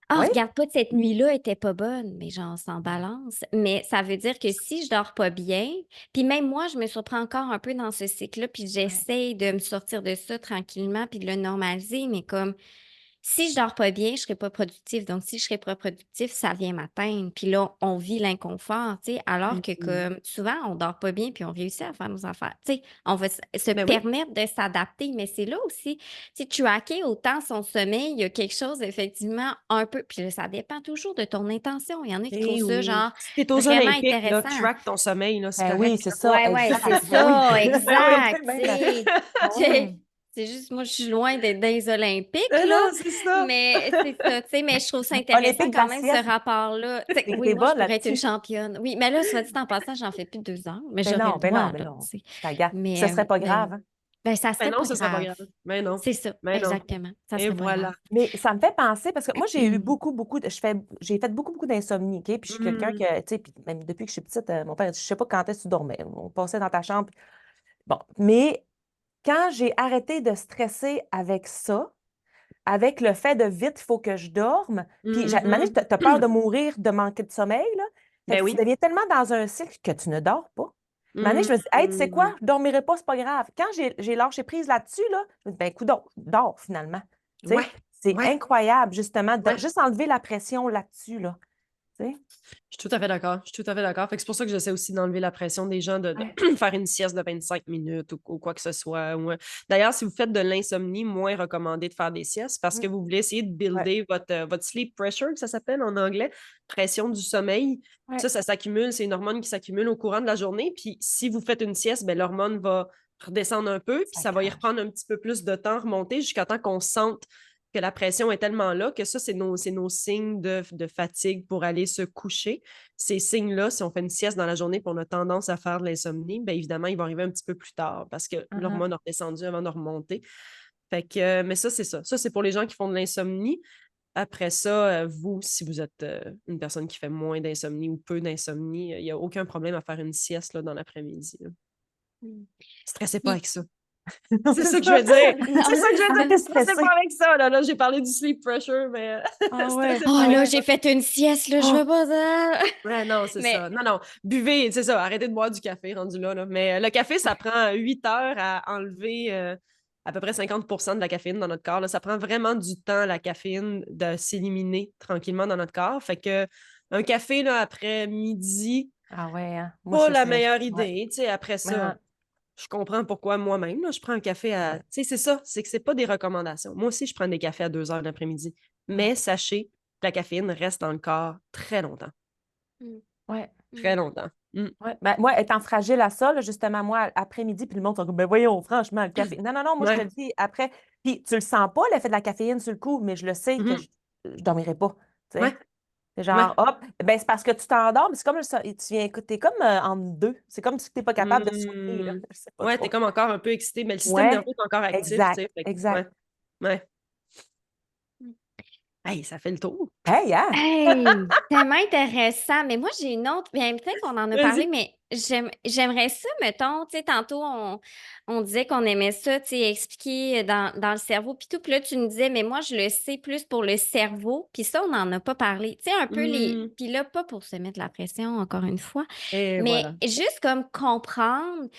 Ah, Oui? regarde pas, cette nuit-là était pas bonne, mais genre, sans balance. Mais ça veut dire que si je dors pas bien, puis même moi, je me surprends encore un peu dans ce cycle-là, puis Ouais. j'essaie de me sortir de ça tranquillement, puis de le normaliser, mais comme si je dors pas bien, je serai pas productive. Donc, si je serai pas productive, ça vient m'atteindre. Puis là, on vit l'inconfort, tu sais, alors que Mhm. comme souvent, on dort pas bien, puis on réussit à faire nos affaires. Tu sais, on va se Ben oui. permettre de s'adapter, mais c'est là aussi, tu sais, tracker autant son sommeil, il y a quelque chose effectivement un peu, puis là, ça dépend toujours de ton intention. Il y en a qui trouvent Eh ça oui. genre Si t'es aux vraiment Olympiques, là, intéressant. track ton sommeil, là, c'est Ben oui, correct. c'est ça, Ouais, c'est exact. Ben oui. ça, Ben oui. exact, tu sais. Ben Tu sais, oui. c'est juste, moi, je suis loin d'être dans les Olympiques, Ben là, non, c'est ça. mais c'est ça, tu sais, mais je trouve ça intéressant Olympique de quand la même, ce sieste, rapport-là. Tu sais, oui, t'es moi, je bonne pourrais être une là-dessus. championne. Oui, mais là, soit dit en passant, j'en fais plus de 2 ans, mais j'aurais le Ben non, droit, mais là, non. tu sais. Ça gâte. Puis ce Mais, serait pas mais grave, oui. hein. Ben, ça Ben serait non, pas ça serait pas grave. grave. Ben non. C'est ça, Ben non. exactement. Ça Et serait pas grave. voilà. Mais ça me fait penser, parce que moi, j'ai eu beaucoup j'ai fait beaucoup d'insomnie, OK? Puis je suis quelqu'un Mm. que, tu sais, puis même depuis que je suis petite, mon père, je sais pas quand est-ce que tu dormais. On passait dans ta chambre. Bon, mais quand j'ai arrêté de stresser avec ça, avec le fait de vite, il faut que je dorme, puis à un moment donné, Mhm. t'as peur de mourir, de manquer de sommeil, là. Fait Ben que tu oui. deviens tellement dans un cycle que tu ne dors pas. À un moment donné, je me dis, hey, tu sais quoi, Mm. je dormirai pas, c'est pas grave. Quand j'ai lâché prise là-dessus, là, je me dis, ben, coudonc, dors finalement. Tu sais, Ouais. c'est Ouais. incroyable, justement, de Ouais. juste enlever la pression là-dessus, là. Tu sais? Je suis tout à fait d'accord. Je suis tout à fait d'accord. Fait que c'est pour ça que j'essaie aussi d'enlever la pression des gens de Ouais. faire une sieste de 25 minutes ou quoi que ce soit. D'ailleurs, si vous faites de l'insomnie, moins recommandé de faire des siestes parce Mm. que vous voulez essayer de Ouais. builder votre sleep pressure, que ça s'appelle en anglais, pression du sommeil. Ouais. Ça s'accumule. C'est une hormone qui s'accumule au courant de la journée. Puis si vous faites une sieste, ben, l'hormone va redescendre un peu, puis Ça ça va y crache. reprendre un petit peu plus de temps à remonter jusqu'à temps qu'on sente que la pression est tellement là que ça, c'est nos signes de fatigue pour aller se coucher. Ces signes-là, si on fait une sieste dans la journée et on a tendance à faire de l'insomnie, bien évidemment, ils vont arriver un petit peu plus tard parce que Uh-huh. l'hormone a redescendu avant de remonter. Fait que, mais ça, c'est ça. Ça, c'est pour les gens qui font de l'insomnie. Après ça, vous, si vous êtes une personne qui fait moins d'insomnie ou peu d'insomnie, il n'y a aucun problème à faire une sieste là, dans l'après-midi. Mm. Stressez pas Puis, avec ça. Non, C'est c'est ça que je ça. veux dire. non, C'est ça que je c'est veux ça. dire. T'es Stressez stressé. pas avec ça. Là, j'ai parlé du sleep pressure, mais Ah ouais. stressez Oh pas avec là, ça. j'ai fait une sieste, là, je Oh. veux pas ça. Ouais, non, c'est Mais, ça. Non, buvez, c'est ça. Arrêtez de boire du café rendu là. Mais le café, ça prend 8 heures à enlever à peu près 50% de la caféine dans notre corps. Là. Ça prend vraiment du temps, la caféine, de s'éliminer tranquillement dans notre corps. Fait que un café là, après midi, Ah ouais, hein. Moi, pas ça, la c'est... meilleure Ouais. idée. Tu sais, après ça, Ah, je comprends pourquoi moi-même, là, je prends un café à. ouais. Tu sais, c'est ça, c'est que c'est pas des recommandations. Moi aussi, je prends des cafés à 2 heures de l'après-midi. Ouais. Mais sachez que la caféine reste dans le corps très longtemps. mm, Ouais. Très mm. longtemps. Mm. Ouais. Ben, moi, étant fragile à ça, là, justement, moi, après-midi, puis le monde sont comme, ben voyons, franchement, le café. Non, moi, je te le Ouais. dis, après, puis tu le sens pas, l'effet de la caféine sur le coup, mais je le sais que Mhm. je dormirai pas, tu sais. Ouais. C'est Ouais. genre, hop, ben c'est parce que tu t'endors, mais c'est comme, tu viens écouter, comme en deux. C'est comme si tu n'es pas capable de souffler, là. Hmm. Je sais pas Ouais, t'es trop. comme encore un peu excité, mais le système Ouais, nerveux est encore actif, tu exact, sais. Fait que, exact. ouais. Ouais. Hey, ça fait le tour. Hey, hein? Hey, tellement intéressant. Mais moi, j'ai une autre. Bien, peut-être qu'on en a parlé, Vas-y. mais j'aimerais ça, mettons, tu sais, tantôt, on disait qu'on aimait ça, tu sais, expliquer dans le cerveau, puis tout. Puis là, tu nous disais, mais moi, je le sais plus pour le cerveau. Puis ça, on n'en a pas parlé. Tu sais, un peu les. Hmm. Puis là, pas pour se mettre la pression, encore une fois, Et mais voilà. juste comme comprendre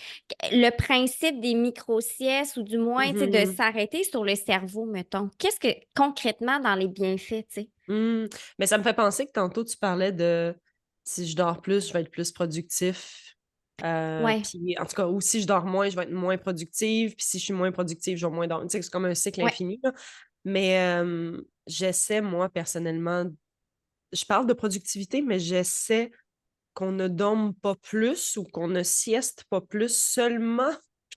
le principe des micro-siestes ou du moins, tu sais, de Mhm. s'arrêter sur le cerveau, mettons. Qu'est-ce que, concrètement, dans les bienfaits, tu sais? Hmm. Mais ça me fait penser que tantôt, tu parlais de si je dors plus, je vais être plus productif. Ouais, Puis, en tout cas, ou si je dors moins, je vais être moins productive. Puis, si je suis moins productive, je vais moins dormir. Tu sais, c'est comme un cycle ouais. infini, là. Mais j'essaie, moi, personnellement, je parle de productivité, mais j'essaie qu'on ne dorme pas plus ou qu'on ne sieste pas plus seulement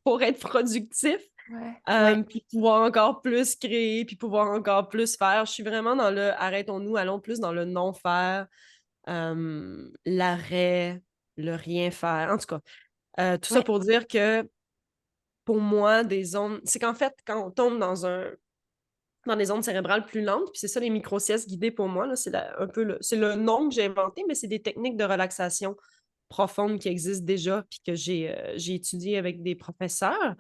pour être productif, Ouais. Ouais. puis pouvoir encore plus créer, puis pouvoir encore plus faire. Je suis vraiment dans le arrêtons-nous, allons plus dans le non-faire, l'arrêt, le rien faire. En tout cas, tout ça Ouais. pour dire que pour moi, des zones. C'est qu'en fait, quand on tombe dans dans des ondes cérébrales plus lentes. Puis c'est ça, les micro-siestes guidées pour moi. Là, un peu c'est le nom que j'ai inventé, mais c'est des techniques de relaxation profonde qui existent déjà, puis que j'ai étudié avec des professeurs.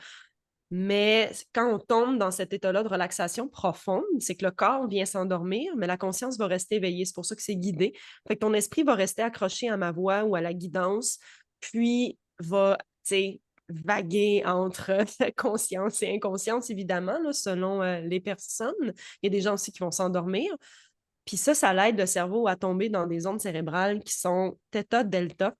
Mais quand on tombe dans cet état-là de relaxation profonde, c'est que le corps vient s'endormir, mais la conscience va rester éveillée. C'est pour ça que c'est guidé. Fait que ton esprit va rester accroché à ma voix ou à la guidance, puis va, tu sais, vaguer entre conscience et inconscience, évidemment, là, selon les personnes. Il y a des gens aussi qui vont s'endormir. Puis ça l'aide le cerveau à tomber dans des ondes cérébrales qui sont θ, delta,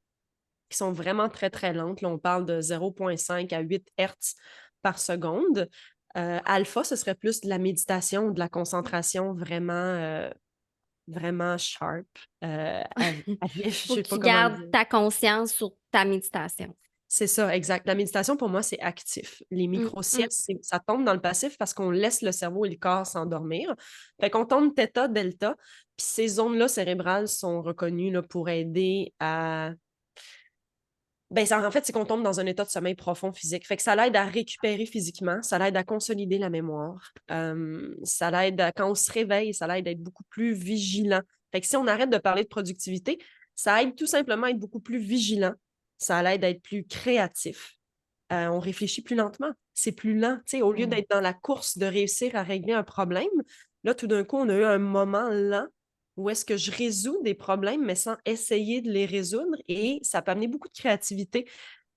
qui sont vraiment très, très lentes. Là, on parle de 0,5 à 8 Hertz par seconde. Alpha, ce serait plus de la méditation, de la concentration vraiment sharp. Je Faut sais que pas tu comment le gardes dire. ta conscience sur ta méditation. C'est ça, exact. La méditation, pour moi, c'est actif. Les micro-siestes, ça tombe dans le passif parce qu'on laisse le cerveau et le corps s'endormir. Fait qu'on tombe θ, delta, puis ces zones-là cérébrales sont reconnues là, pour aider à... en fait, c'est qu'on tombe dans un état de sommeil profond physique. Fait que ça l'aide à récupérer physiquement, ça l'aide à consolider la mémoire, ça l'aide quand on se réveille, ça l'aide à être beaucoup plus vigilant. Fait que si on arrête de parler de productivité, ça aide tout simplement à être beaucoup plus vigilant, ça l'aide à être plus créatif. On réfléchit plus lentement, c'est plus lent. Tu sais, au lieu d'être dans la course de réussir à régler un problème, là, tout d'un coup, on a eu un moment lent où est-ce que je résous des problèmes, mais sans essayer de les résoudre, et ça peut amener beaucoup de créativité.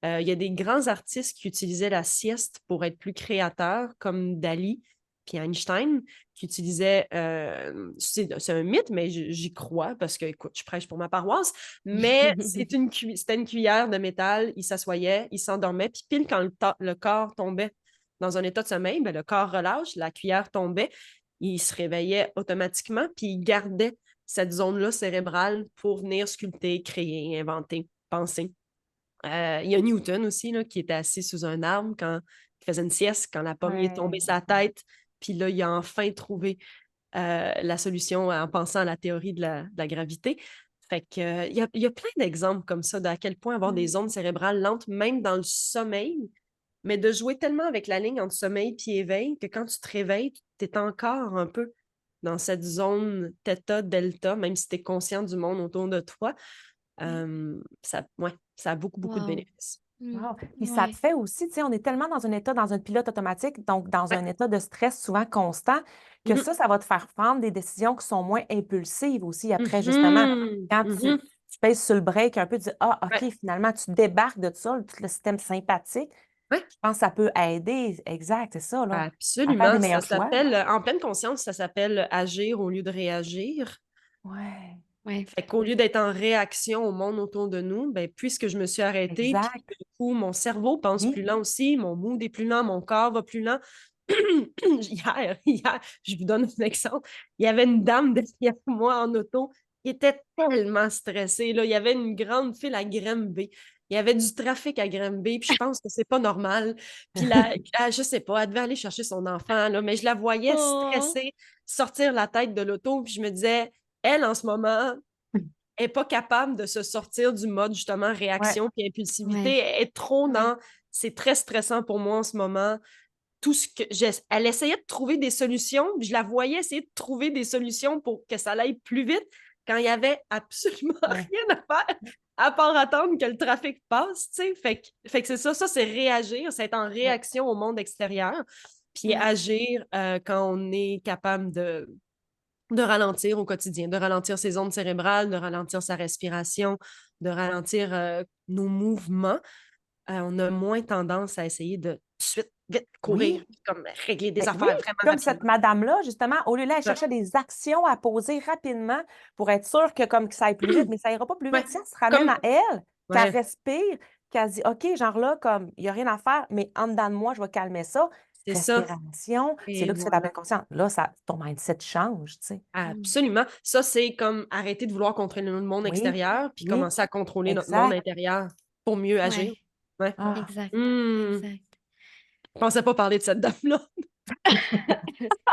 Il y a des grands artistes qui utilisaient la sieste pour être plus créateurs, comme Dali puis Einstein, qui utilisaient, c'est un mythe, mais j'y crois parce que, écoute, je prêche pour ma paroisse, mais c'était une cuillère de métal, il s'assoyait, il s'endormait, puis pile quand le corps tombait dans un état de sommeil, ben, le corps relâche, la cuillère tombait, il se réveillait automatiquement, puis il gardait cette zone-là cérébrale pour venir sculpter, créer, inventer, penser. Il y a Newton aussi, là, qui était assis sous un arbre quand il faisait une sieste, quand la pomme lui est tombée sa tête, puis là, il a enfin trouvé la solution en pensant à la théorie de la gravité. Fait que, il y a plein d'exemples comme ça, d'à quel point avoir des ondes cérébrales lentes, même dans le sommeil, mais de jouer tellement avec la ligne entre sommeil et éveil que quand tu te réveilles, tu es encore un peu dans cette zone θ, delta, même si tu es conscient du monde autour de toi. Ça a beaucoup, beaucoup de Wow. bénéfices. Wow. Puis ça te fait aussi, tu sais, on est tellement dans un état, dans un pilote automatique, donc dans Ouais. un état de stress souvent constant, que Mhm. ça va te faire prendre des décisions qui sont moins impulsives aussi après, justement. Quand tu pèses sur le break un peu, tu dis, ah, OK, Ouais. finalement, tu débarques de ça, tout le système sympathique. Ouais. Je pense que ça peut aider, exact, c'est ça, là, à faire Absolument. des Ça meilleurs choix. s'appelle, en pleine conscience, ça s'appelle agir au lieu de réagir. Ouais, Ouais. Fait qu'au lieu d'être en réaction au monde autour de nous, ben, puisque je me suis arrêtée, puis exact. du coup, mon cerveau pense plus Oui. lent aussi, mon mood est plus lent, mon corps va plus lent. Hier, je vous donne un exemple. Il y avait une dame derrière moi en auto qui était tellement stressée. Là. Il y avait une grande file à Granby. Il y avait du trafic à Granby, puis je pense que c'est pas normal. Puis là, je sais pas, elle devait aller chercher son enfant, là, mais je la voyais Oh. stressée, sortir la tête de l'auto, puis je me disais, elle, en ce moment, n'est pas capable de se sortir du mode, justement, Ouais. réaction puis impulsivité. Ouais. Elle est trop Ouais. dans... C'est très stressant pour moi en ce moment. Elle essayait de trouver des solutions, puis je la voyais essayer de trouver des solutions pour que ça aille plus vite quand il y avait absolument Ouais. rien à faire à part attendre que le trafic passe, tu sais. Fait que c'est ça, c'est réagir, c'est être en réaction au monde extérieur, puis Ouais. agir quand on est capable de ralentir au quotidien, de ralentir ses ondes cérébrales, de ralentir sa respiration, de ralentir nos mouvements. On a moins tendance à essayer de tout de suite, vite, courir, Oui. comme régler des Ben oui, affaires vraiment comme cette rapidement. madame-là, justement, au lieu là, elle Ouais. cherchait des actions à poser rapidement pour être sûre que comme que ça aille plus vite, mais ça ira pas plus Ouais. vite. Si elle se ramène Comme, à elle, qu'elle ouais, respire, qu'elle se dit, OK, genre là, comme il n'y a rien à faire, mais en dedans de moi, je vais calmer ça. c'est ça. Respiration, c'est Et là que tu fais ta voilà. pleine conscience. Là, ça, ton mindset change, tu sais. Absolument. Ça, c'est comme arrêter de vouloir contrôler le monde Oui, extérieur, puis oui, commencer à contrôler notre monde exact. intérieur pour mieux agir. Ouais. Ouais. Ah, Exact. Je Exact. pensais pas parler de cette dame-là.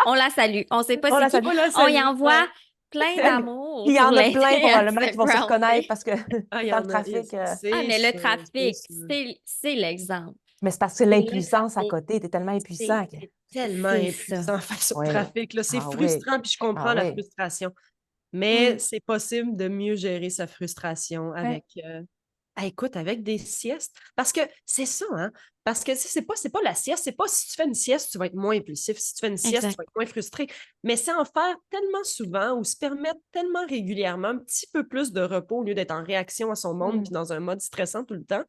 On la salue. On sait pas on c'est la qui. salue. On la On y salue. envoie plein d'amour Il y sur en a plein probablement qui vont se Instagram. reconnaître parce que Il y dans le en a, trafic. c'est Mais le sûr, c'est trafic, sûr. c'est l'exemple. Mais c'est parce que C'est là l'impuissance à c'est côté, t'es tellement C'est impuissant que... c'est tellement c'est ça. impuissant face au Oui. trafic, là. C'est Ah oui. frustrant, puis je comprends Ah la oui. frustration. Mais Mmh. c'est possible de mieux gérer sa frustration Ouais. avec, écoute, avec des siestes. Parce que c'est ça, hein? Parce que c'est pas la sieste, c'est pas si tu fais une sieste, tu vas être moins impulsif. Si tu fais une sieste, tu Exact. vas être moins frustré. Mais c'est en faire tellement souvent ou se permettre tellement régulièrement un petit peu plus de repos au lieu d'être en réaction à son monde Mm. puis dans un mode stressant tout le temps,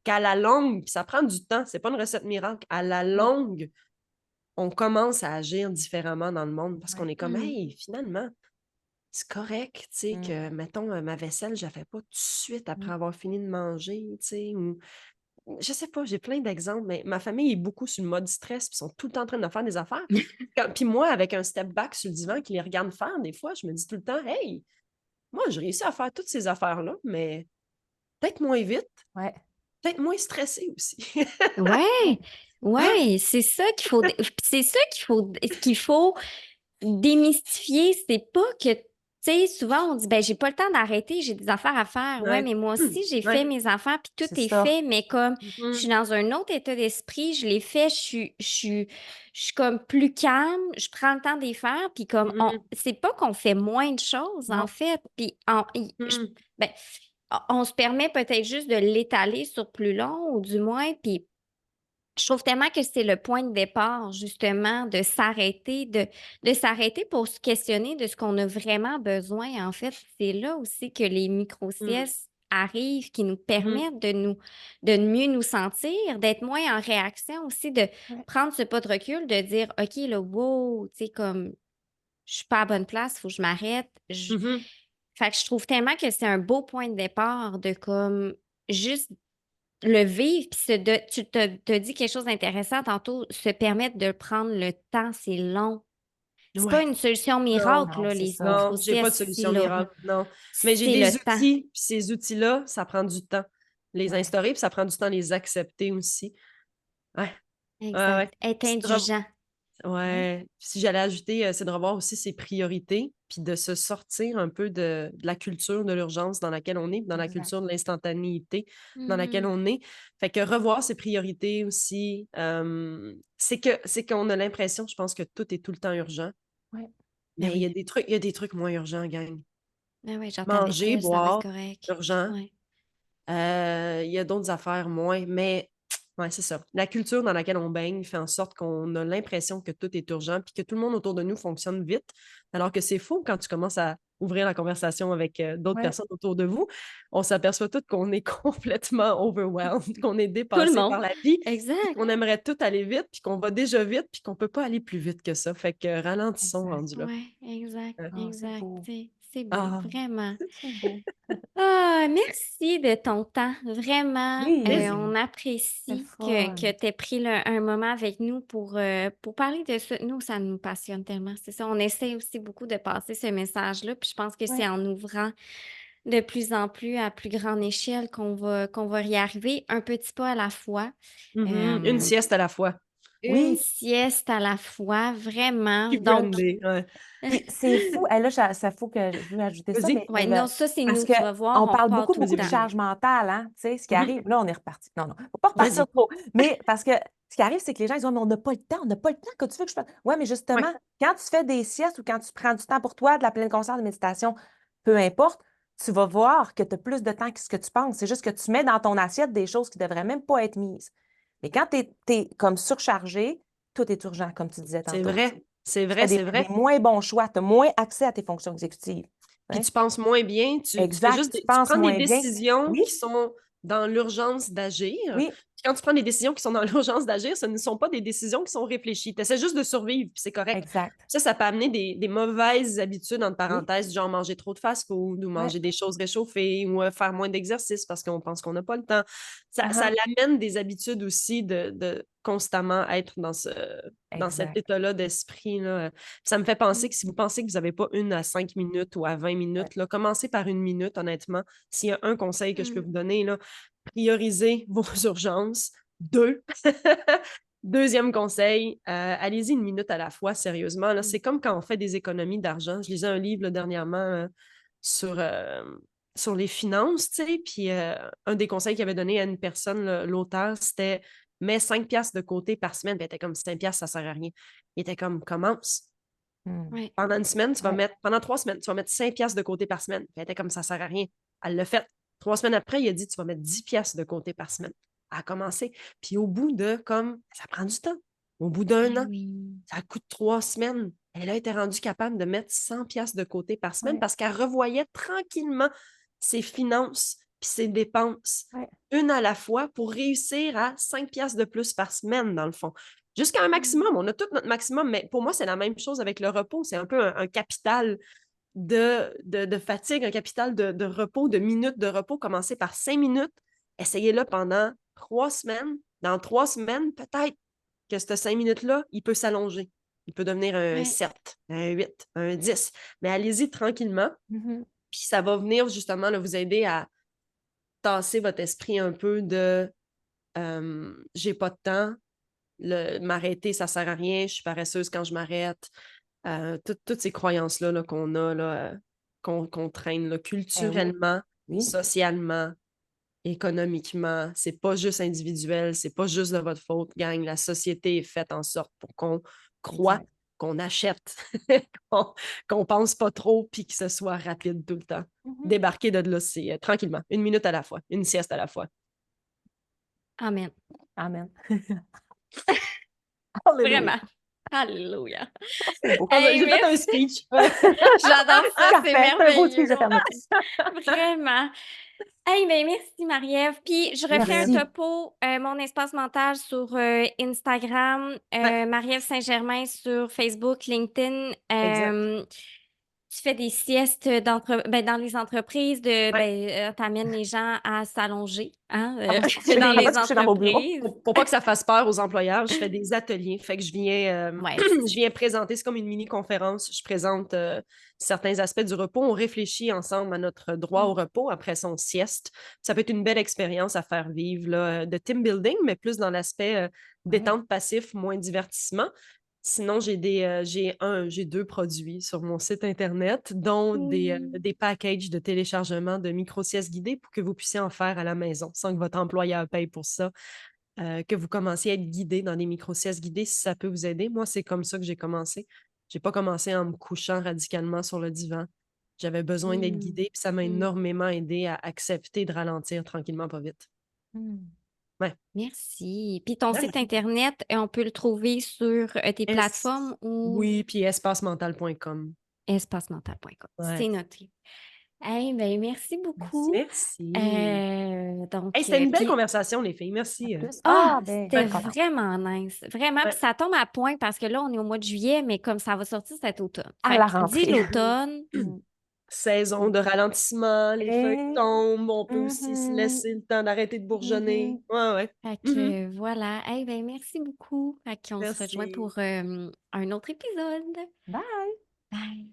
qu'à la longue, puis ça prend du temps, c'est pas une recette miracle, à la longue, on commence à agir différemment dans le monde parce qu'on Ouais. est comme, Mmh. hey, finalement, c'est correct, tu sais, Mm. que, mettons, ma vaisselle, je la fais pas tout de suite après Mm. avoir fini de manger, tu sais, ou je sais pas, j'ai plein d'exemples, mais ma famille est beaucoup sur le mode stress, puis ils sont tout le temps en train de faire des affaires. Puis moi, avec un step back sur le divan qui les regarde faire, des fois, je me dis tout le temps, hey, moi, j'ai réussi à faire toutes ces affaires-là, mais peut-être moins vite, Ouais. peut-être moins stressé aussi. Ouais, ouais, c'est ça qu'il faut puis c'est ça qu'il faut démystifier. C'est pas que tu sais, souvent on dit: «Ben, j'ai pas le temps d'arrêter, j'ai des affaires à faire». Ouais, Ouais. mais moi aussi, j'ai fait Ouais. mes affaires puis C'est tout est ça. fait, mais comme je suis Mhm. dans un autre état d'esprit, je l'ai fait, je suis comme plus calme, je prends le temps de les faire puis comme Mhm. c'est pas qu'on fait moins de choses en Non. fait, puis en i je Mhm. ben, on se permet peut-être juste de l'étaler sur plus long ou du moins puis je trouve tellement que c'est le point de départ, justement, de s'arrêter pour se questionner de ce qu'on a vraiment besoin, en fait. C'est là aussi que les Mhm. micro-siestes arrivent, qui nous Mhm. permettent de mieux nous sentir, d'être moins en réaction aussi, de Ouais. prendre ce pas de recul, de dire: «OK, là, wow, tu sais, comme, je suis pas à bonne place, il faut que je m'arrête». Mhm. Fait que je trouve tellement que c'est un beau point de départ de, comme, juste le vivre, puis tu t'as dit quelque chose d'intéressant tantôt, se permettre de prendre le temps, c'est long. C'est pas Ouais. une solution Non. miracle, Non, là, c'est les ça. Non, j'ai pas de micro-siestes, c'est solution là. miracle, non. Mais j'ai C'est le des temps. outils, puis ces outils-là, ça prend du temps. Les Ouais. instaurer, puis ça prend du temps de les accepter aussi. Ouais, ouais, ouais. Exact. Être Puis c'est de rev indulgent. Ouais. ouais, puis si j'allais ajouter, c'est de revoir aussi ses priorités, puis de se sortir un peu de la culture de l'urgence dans laquelle on est, dans la Exact. culture de l'instantanéité dans laquelle Mmh. on est. Fait que revoir ses priorités aussi, c'est qu'on a l'impression, je pense, que tout est tout le temps urgent, Ouais. Ben mais oui. il y a des trucs moins urgents, gang. Ben oui, genre ta Manger, vaisselle, ça va être boire, correct. urgent. Ouais. Il y a d'autres affaires moins, mais ouais, c'est ça. La culture dans laquelle on baigne fait en sorte qu'on a l'impression que tout est urgent puis que tout le monde autour de nous fonctionne vite, alors que c'est faux quand tu commences à ouvrir la conversation avec d'autres Ouais. personnes autour de vous. On s'aperçoit tout qu'on est complètement overwhelmed, qu'on est Tout le dépassé monde. par la vie, puis Exact. qu'on aimerait tout aller vite, puis qu'on va déjà vite, puis qu'on peut pas aller plus vite que ça. Fait que ralentissons Exact. rendu là. Ouais, exact, Ah, c'est exact. beau. C'est beau, Ah, vraiment. C'est beau. Ah, merci de ton temps. Vraiment, Oui, on c'est apprécie que fun. tu aies pris un moment avec nous pour parler de ça. Nous, ça nous passionne tellement. C'est ça, on essaie aussi beaucoup de passer ce message-là. Puis je pense que c'est Ouais. en ouvrant de plus en plus à plus grande échelle qu'on va y arriver, un petit pas à la fois. mhm. Une Euh, sieste à la fois. une Oui. sieste à la fois, vraiment. Keep Donc, Brandy, ouais. Puis c'est fou. Là, ça faut que je veux ajouter ça, Vas-y, mais ouais, non, ça, c'est parce nous. que Tu vas voir, on on parle repart beaucoup, tout le vas-y, beaucoup de vas-y. temps. charge mentale, hein. Tu sais, ce qui Mhm. arrive, là, on est reparti. Non, non, faut pas repartir Vas-y. trop. Mais parce que ce qui arrive, c'est que les gens, ils disent: «Ouais, mais on n'a pas le temps, on n'a pas le temps. Que tu veux que je fasse?» Ouais, mais Ouais. justement, quand tu fais des siestes ou quand tu prends du temps pour toi, de la pleine conscience, de méditation, peu importe, tu vas voir que tu as plus de temps que ce que tu penses. C'est juste que tu mets dans ton assiette des choses qui devraient même pas être mises. Mais quand tu es comme surchargé, tout est urgent, comme tu disais C'est tantôt. vrai, c'est Tu vrai, fais c'est des vrai. moins bons choix, tu as moins accès à tes fonctions exécutives. Puis Hein? tu penses moins bien, tu fais Exact, juste tu tu penses prends des moins bien. décisions Oui, qui sont dans l'urgence d'agir. oui, Puis quand tu prends des décisions qui sont dans l'urgence d'agir, ce ne sont pas des décisions qui sont réfléchies. Tu essaies juste de survivre, puis c'est correct. exact. Ça peut amener des mauvaises habitudes, entre Oui, parenthèses, du genre manger trop de fast-food ou ouais. manger des choses réchauffées ou faire moins d'exercice parce qu'on pense qu'on n'a pas le temps. Ça Uh-huh. l'amène des habitudes aussi de constamment être dans cet Exact. état-là d'esprit, là. Ça me fait penser Mmh. que si vous pensez que vous n'avez pas 1 à 5 minutes ou à 20 Ouais. minutes, là, commencez par 1 minute, honnêtement. S'il y a un conseil que je peux Mmh. vous donner, là, priorisez vos urgences. 2. Deuxième conseil, allez-y 1 minute à la fois, sérieusement. Là, Mmh. c'est comme quand on fait des économies d'argent. Je lisais un livre là, dernièrement sur, sur les finances, tu sais, puis un des conseils qu'il avait donné à une personne, l'auteur, c'était mets 5 piastres de côté par semaine. Puis elle était comme 5 piastres, ça sert à rien. Il était comme, commence. Ouais. Pendant une semaine, Ouais. pendant 3 semaines, tu vas mettre 5 piastres de côté par semaine. Puis elle était comme, ça sert à rien. Elle l'a fait. 3 semaines après, il a dit, tu vas mettre 10 piastres de côté par semaine. Elle a commencé. Puis au bout de, comme, ça prend du temps. Au bout d'un Ben an, oui. ça coûte 3 semaines. Elle a été rendue capable de mettre 100 piastres de côté par semaine Ouais. parce qu'elle revoyait tranquillement ses finances puis ses dépenses, Ouais. une à la fois, pour réussir à 5 piastres de plus par semaine, dans le fond. Jusqu'à un maximum. On a tout notre maximum, mais pour moi, c'est la même chose avec le repos. C'est un peu un capital de fatigue, un capital de repos, de minutes de repos. Commencez par 5 minutes. Essayez-le pendant 3 semaines. Dans 3 semaines, peut-être que ces 5 minutes-là, il peut s'allonger. Il peut devenir un Ouais. 7, un 8, un 10. Mais allez-y tranquillement. Mhm. Puis ça va venir justement là, vous aider à tasser votre esprit un peu de j'ai pas de temps, m'arrêter, ça sert à rien, je suis paresseuse quand je m'arrête. Toutes ces croyances-là là, qu'on a, là, qu'on traîne là, Ben oui. culturellement, Oui. socialement, économiquement. C'est pas juste individuel, c'est pas juste de votre faute, gang. La société est faite en sorte pour qu'on croit, Exact. qu'on achète, qu'on pense pas trop, puis que ce soit rapide tout le temps. Mhm. Débarquer de là, c'est tranquillement, une minute à la fois, une sieste à la fois. Amen. Amen. Alléluia. Vraiment. Alléluia. C'est beau. Hey, J'ai fait un merci. speech. J'adore ça, c'est Parfait. C'est un beau speech merveilleux. de fermeture. Vraiment. Hey, ben merci Marie-Ève. Puis je refais un Merci. topo, mon espace mental sur Instagram, Ouais, Marie-Ève Saint-Germain sur Facebook, LinkedIn. exact. Tu fais des siestes dans les entreprises, Ouais. t'amènes les gens à s'allonger, hein, On va se coucher, dans on va les se coucher dans vos bureaux. entreprises. Pour pas que ça fasse peur aux employeurs, je fais des ateliers. Fait que Ouais. je viens présenter, c'est comme une mini-conférence. Je présente certains aspects du repos. On réfléchit ensemble à notre droit au repos après son sieste. Ça peut être une belle expérience à faire vivre là, de team building, mais plus dans l'aspect Ouais. détente passif, moins divertissement. Sinon, j'ai 2 produits sur mon site Internet, dont Oui. des packages de téléchargement de micro-siestes guidées pour que vous puissiez en faire à la maison sans que votre employeur paye pour ça, que vous commenciez à être guidé dans des micro-siestes guidées si ça peut vous aider. Moi, c'est comme ça que j'ai commencé. J'ai pas commencé en me couchant radicalement sur le divan. J'avais besoin d'être Mm. guidée, puis ça m'a Mm. énormément aidé à accepter de ralentir tranquillement, pas vite. Hmm. Ouais. Merci. Puis ton Ouais. site Internet, on peut le trouver sur tes Es- plateformes ou Oui, puis espacemental.com. espacemental.com. Ouais. C'est noté. Hey, ben merci beaucoup. Merci. Donc, Hey, c'était une belle puis, conversation, les filles. Merci. Plus. ah, Ah, ben, je c'était suis contente. vraiment nice. Vraiment, puis Ouais. ça tombe à point parce que là, on est au mois de juillet, mais comme ça va sortir cet automne. À Fait la que dis rentrée. l'automne. Hmm. Saison de ralentissement, les feuilles Et... tombent, on peut aussi se Mhm. laisser le temps d'arrêter de bourgeonner. Mhm. Ouais, ouais. Fait Mhm. que voilà. Hey, ben merci beaucoup. Fait qu'on se rejoint Merci. pour un autre épisode. Bye. Bye.